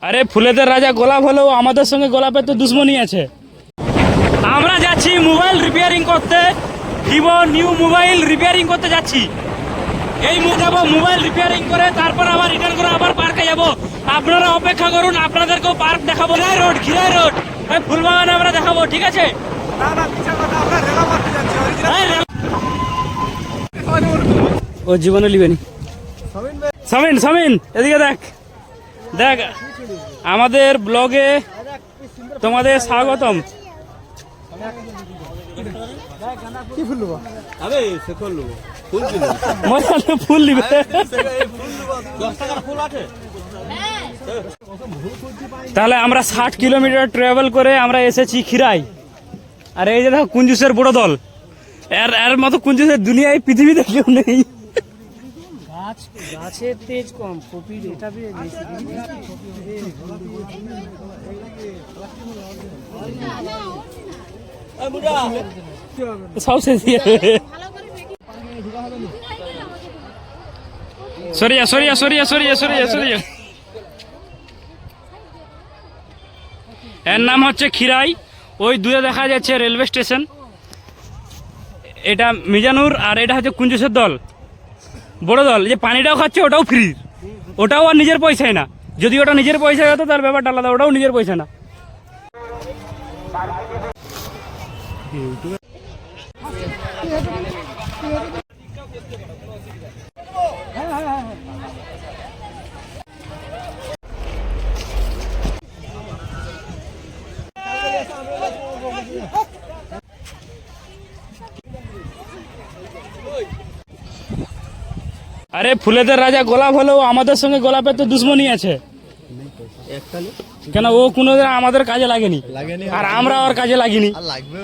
আরে ফুলেদের রাজা গোলাপ হলেও আমাদের সঙ্গে গোলাপের তো দুশ্মনী আছে। আমরা যাচ্ছি মোবাইল রিপেয়ারিং করতে, ভিভো নিউ মোবাইল রিপেয়ারিং করতে যাচ্ছি। এই যাবো মোবাইল রিপেয়ারিং করে তারপর আবার রিটার্ন করে আবার পার্কে যাব। আপনারা অপেক্ষা করুন, আপনাদেরকেও পার্ক দেখাবো। খিরাই রোড ফুলবাগান আমরা দেখাবো, ঠিক আছে? ও জীবনে লিবেনি। সামিন সামিন এদিকে দেখ দেখ, আমাদের ব্লগে তোমাদের স্বাগতম। ফুল নিবে, তাহলে আমরা 60 কিলোমিটার ট্রাভেল করে আমরা এসেছি খিরাই। আর এই যে দেখো কুঞ্জুসের বড় দল, এর মতো কুঞ্জুসের দুনিয়ায় পৃথিবীতে কেউ নেই। গাছের তেজ কম, কপির এটা সব শেষ। সরিয়া সরিয়া সরিয়া সরিয়া সরিয়া সরিয়া। এর নাম হচ্ছে খিরাই। ওই দূরে দেখা যাচ্ছে রেলওয়ে স্টেশন, এটা মিজানুর। আর এটা হচ্ছে কুঞ্জুসের দল, বড় দল। যে পানিটাও খাচ্ছে ওটাও ফ্রি, ওটাও আর নিজের পয়সায় না। যদি ওটা নিজের পয়সায় হতো তার ব্যাপারটা আলাদা, ওটাও নিজের পয়সা না। আরে ফুলেদের রাজা গোলাপ হলেও আমাদের সঙ্গে গোলাপের তো দুশ্মনী আছে। কেন ও কোনোদিন আমাদের কাজে লাগেনি, আর আমরা ওর কাজে লাগিনি,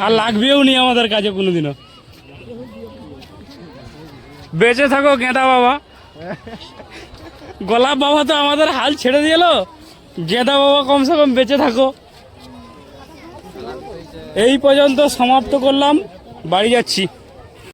আর লাগবেও নি আমাদের কাজে কোনোদিনও। বেঁচে থাকো গেঁদা বাবা। গোলাপ বাবা তো আমাদের হাল ছেড়ে দিল, গেঁদা বাবা কমসে কম বেঁচে থাকো। এই পর্যন্ত সমাপ্ত করলাম, বাড়ি যাচ্ছি।